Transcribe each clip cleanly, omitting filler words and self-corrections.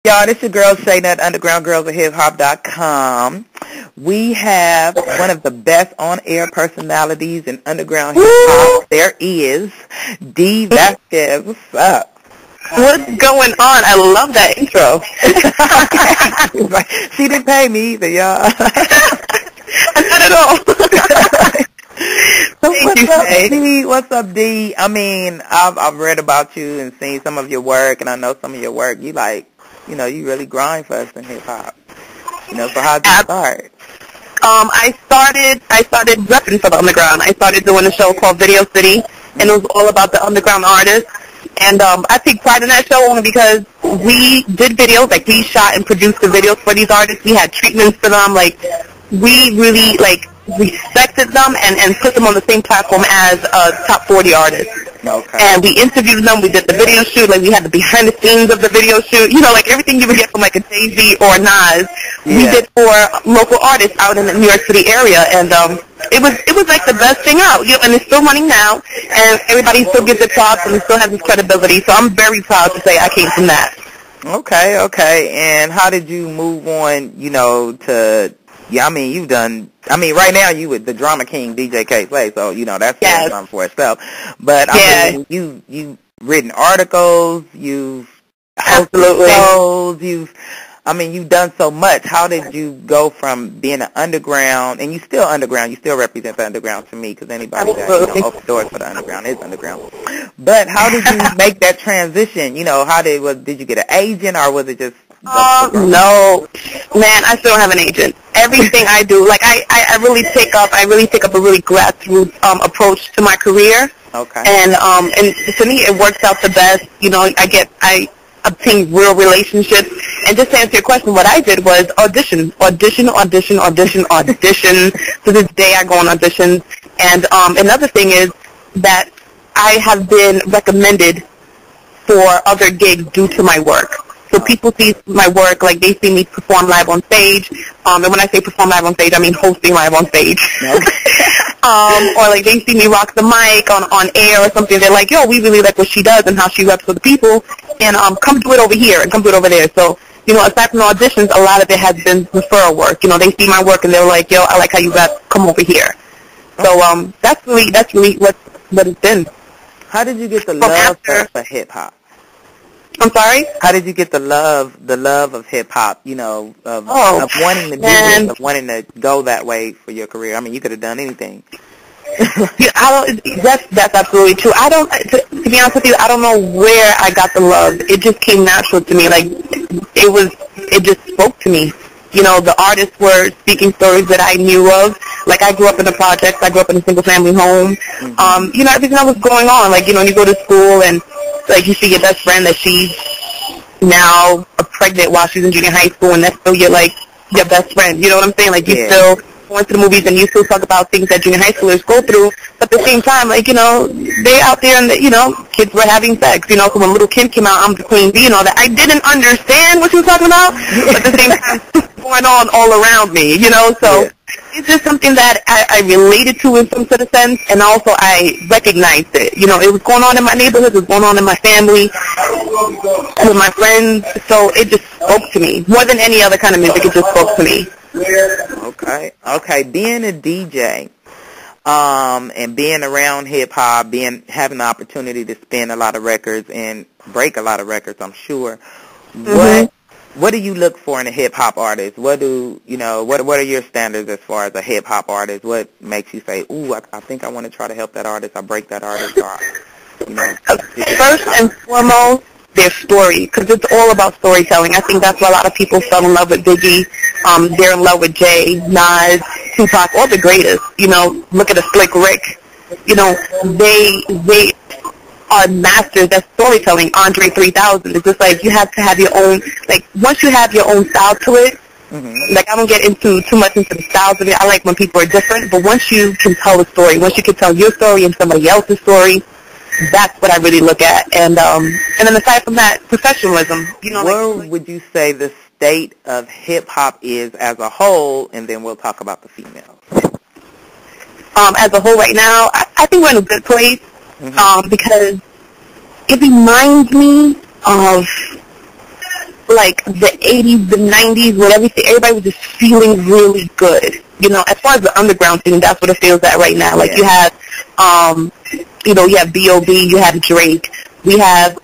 Y'all, this your girl Shade at undergroundgirlsofhiphop.com. We have one of the best on-air personalities in underground hip-hop there is, Dee Vazquez. What's up? What's going on? I love that intro. She didn't pay me either, y'all. Not at all. So what's up, Dee? I mean, I've read about you and seen some of your work, and I know some of your work. You you really grind for us in hip hop. So how'd you start? I started repping for the underground. I started doing a show called Video City, and it was all about the underground artists. And I take pride in that show only because we did videos, like we shot and produced the videos for these artists. We had treatments for them, we really respected them and put them on the same platform as top 40 artists. Okay. And we interviewed them. We did the video shoot. We had the behind the scenes of the video shoot. Everything you would get from a Jay-Z or Nas. Yeah. We did for local artists out in the New York City area, and it was the best thing out. And it's still running now, and everybody still gives it props, and it still has its credibility. So I'm very proud to say I came from that. Okay. And how did you move on? To you've done. Right now you with the Drama King DJ K Play, so that's something for itself. But you've written articles, you've hosted shows, you've done so much. How did you go from being an underground, and you still underground, you still represent the underground to me, because anybody that opens doors for the underground is underground. But how did you make that transition? Did you get an agent, or was it just? No, man, I still don't have an agent. Everything I do, I really take up a really grassroots approach to my career. Okay. And to me, it works out the best. I obtain real relationships. And just to answer your question, what I did was audition. To this day, I go on auditions. And another thing is that I have been recommended for other gigs due to my work. So people see my work, they see me perform live on stage. And when I say perform live on stage, I mean hosting live on stage. Or they see me rock the mic on air or something. They're like, yo, we really like what she does and how she reps for the people. And come do it over here and come do it over there. So, aside from the auditions, a lot of it has been referral work. They see my work and they're like, yo, I like how you rep. Come over here. So that's really what it's been. How did you get the love for hip hop? I'm sorry? How did you get the love of hip-hop, of wanting to do this, of wanting to go that way for your career? You could have done anything. That's absolutely true. To be honest with you, I don't know where I got the love. It just came natural to me. It just spoke to me. The artists were speaking stories that I knew of. I grew up in the projects. I grew up in a single-family home. Mm-hmm. Everything that was going on. You go to school and you see your best friend that she's now pregnant while she's in junior high school, and that's still your best friend. You know what I'm saying? You still going to the movies and you still talk about things that junior high schoolers go through. But at the same time, they out there and kids were having sex. So when Little Kim came out, I'm the Queen Bee and all that. I didn't understand what she was talking about, but at the same time, going on all around me. So. Yeah. It's just something that I related to in some sort of sense, and also I recognized it. It was going on in my neighborhood, it was going on in my family, with my friends, so it just spoke to me. More than any other kind of music, it just spoke to me. Okay. Being a DJ, and being around hip-hop, having the opportunity to spin a lot of records and break a lot of records, I'm sure, What do you look for in a hip-hop artist? What are your standards as far as a hip-hop artist? What makes you say, ooh, I think I want to try to help that artist, I break that artist, or, First and foremost, their story, because it's all about storytelling. I think that's why a lot of people fell in love with Biggie. They're in love with Jay, Nas, Tupac, all the greatest. Look at a Slick Rick. They are masters at storytelling. Andre 3000. It's just you have to have your own, once you have your own style to it, I don't get too much into the styles of it. I like when people are different, but once you can tell a story, once you can tell your story and somebody else's story, that's what I really look at. And then aside from that, professionalism. Where would you say the state of hip-hop is as a whole, and then we'll talk about the females? As a whole right now, I think we're in a good place. Because it reminds me of like the 80s, the 90s, when everybody was just feeling really good. You know, as far as the underground thing, that's what it feels at right now. Like you have, you have B.O.B., you have Drake, we have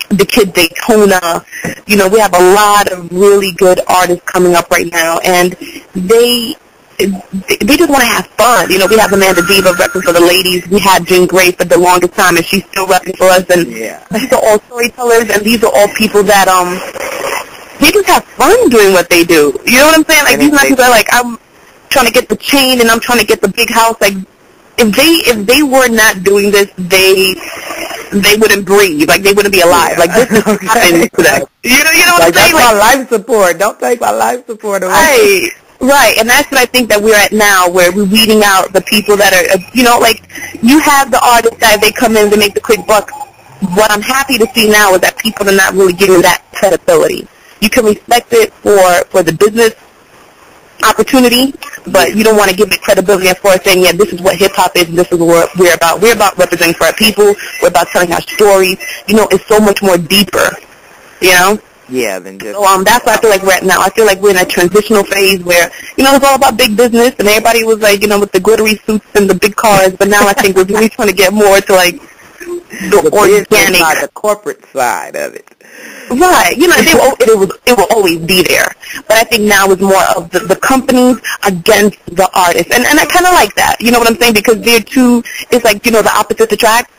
the Kid Daytona. You know, we have a lot of really good artists coming up right now, and they just want to have fun. You know, we have Amanda Diva repping for the ladies. We had Jean Grey for the longest time, and she's still repping for us. And these are all storytellers, and these are all people that they just have fun doing what they do. You know what I'm saying? Like, these are not people that are like, I'm trying to get the chain and I'm trying to get the big house. Like, if they were not doing this, they wouldn't breathe. Like, they wouldn't be alive. Like, this is happening to them. You know what I'm saying? That's my life support. Don't take my life support away. Right, and that's what I think that we're at now, where we're weeding out the people that are, you know, like, you have the artists that they come in to make the quick buck. What I'm happy to see now is that people are not really giving that credibility. You can respect it for the business opportunity, but you don't want to give it credibility as far as saying, yeah, this is what hip-hop is and this is what we're about. We're about representing for our people. We're about telling our stories. You know, it's so much more deeper, you know? Yeah, than just... So that's what I feel like we're at now. I feel like we're in a transitional phase where, you know, it's all about big business, and everybody was like, you know, with the glittery suits and the big cars, but now I think we're really trying to get more to, like, the organic... Side, the corporate side of it. Right. You know, it will always be there. But I think now is more of the companies against the artists. And I kind of like that. You know what I'm saying? Because they're two, it's like, you know, the opposites attract.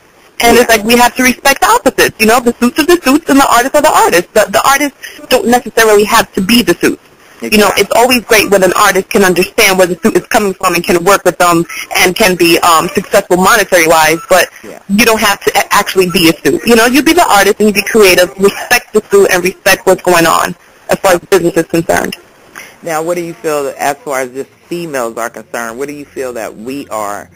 And it's like we have to respect the opposites. You know, the suits are the suits and the artists are the artists. The artists don't necessarily have to be the suits. Exactly. You know, it's always great when an artist can understand where the suit is coming from and can work with them and can be successful monetary-wise, but you don't have to actually be a suit. You know, you be the artist and you be creative, respect the suit and respect what's going on as far as business is concerned. Now, what do you feel that, as far as just females are concerned, what do you feel that we are,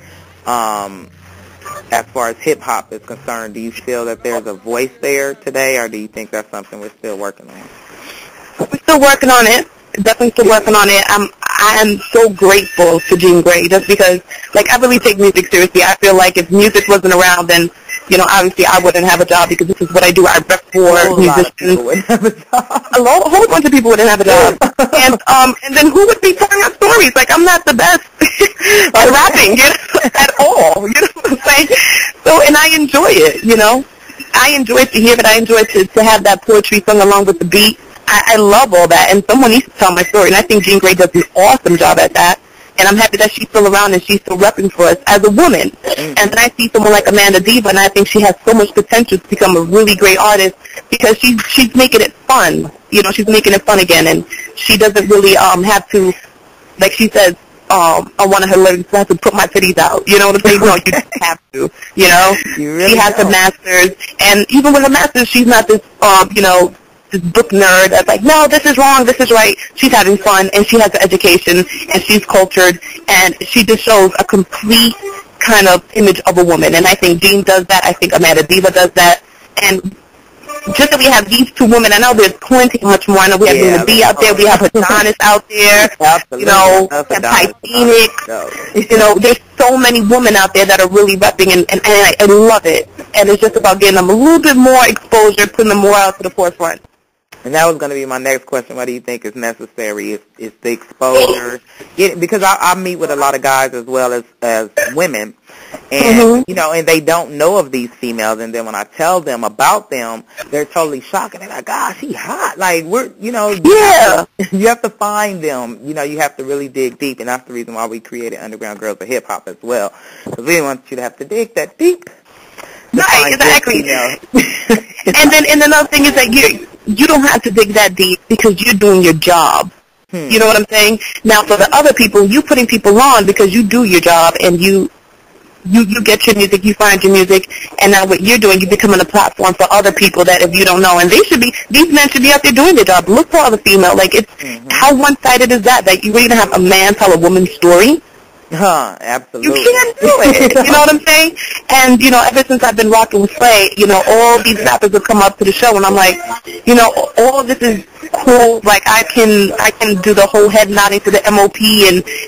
as far as hip-hop is concerned? Do you feel that there's a voice there today, or do you think that's something we're still working on? We're still working on it. Definitely still working on it. I am so grateful to Jean Grey, just because, like, I really take music seriously. I feel like if music wasn't around, then, you know, obviously I wouldn't have a job, because this is what I do. I rep for musicians. A whole bunch of people wouldn't have a job. And then who would be telling our stories? Like, I'm not the best at rapping, you know, at all. You know what I'm saying? So, and I enjoy it, you know. I enjoy to hear it. I enjoy to have that poetry sung along with the beat. I love all that, and someone needs to tell my story, and I think Jean Grey does an awesome job at that, and I'm happy that she's still around and she's still repping for us as a woman. And then I see someone like Amanda Diva, and I think she has so much potential to become a really great artist, because she's making it fun. You know, she's making it fun again, and she doesn't really have to, like she says, on one of her lyrics, I have to put my titties out. You know what I'm saying? No, you don't have to. You know, she has a master's, and even with a master's, she's not this, you know, this book nerd that's like, no, this is wrong, this is right. She's having fun, and she has an education, and she's cultured, and she just shows a complete kind of image of a woman. And I think Jean does that. I think Amanda Diva does that. And just that we have these two women, I know there's plenty much more. I know we have Luna B out there. We have Adonis out there. You know, we have Titanic. You know, there's so many women out there that are really repping, and I love it. And it's just about getting them a little bit more exposure, putting them more out to the forefront. And that was going to be my next question. What do you think is necessary? Is the exposure? Because I meet with a lot of guys as well as women, and you know, and they don't know of these females. And then when I tell them about them, they're totally shocked. And they're like, "God, she hot!" Like you know, you have to find them. You know, you have to really dig deep, and that's the reason why we created Underground Girls of Hip Hop as well, because we didn't want you to have to dig that deep. Right, exactly. And then another thing is that you don't have to dig that deep, because you're doing your job. You know what I'm saying? Now, for the other people, you putting people on because you do your job, and you get your music, you find your music, and now what you're doing, you're becoming a platform for other people that if you don't know, and these men should be out there doing their job. Look for other female. Like, it's how one-sided is that you're going to have a man tell a woman's story? Absolutely. You can't do it. You know what I'm saying? And, you know, ever since I've been rocking with Slay, you know, all these rappers have come up to the show, and I'm like, you know, all of this is cool. Like, I can do the whole head nodding to the MOP,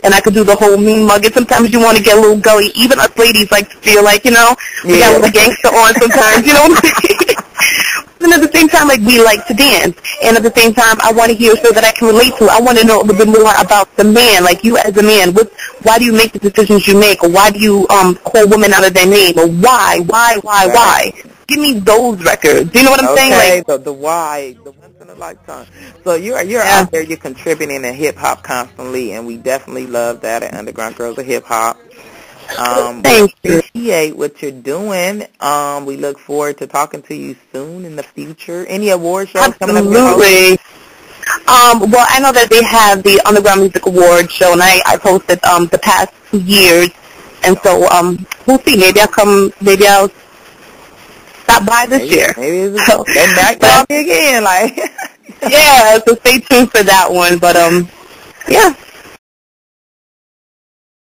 and I could do the whole mean mug. And sometimes you want to get a little gully. Even us ladies like to feel like, you know, we got a little gangster on sometimes, you know what I'm saying? And at the same time, time, like, we like to dance, and at the same time, I want to hear a show that I can relate to. I want to know a little bit more about the man, like you as a man. Why do you make the decisions you make, or why do you call women out of their name, or why? Give me those records. You know what I'm saying? Like the why, the once in a lifetime. So you're out there, you're contributing to hip hop constantly, and we definitely love that at Underground Girls of Hip Hop. Thank you. We appreciate what you're doing. We look forward to talking to you soon in the future. Any award shows coming up? Absolutely. Well, I know that they have the Underground Music Award show, and I hosted the past 2 years, and so we'll see. Maybe I'll stop by this year. Maybe they might call me again. Like, yeah. So stay tuned for that one. But yeah.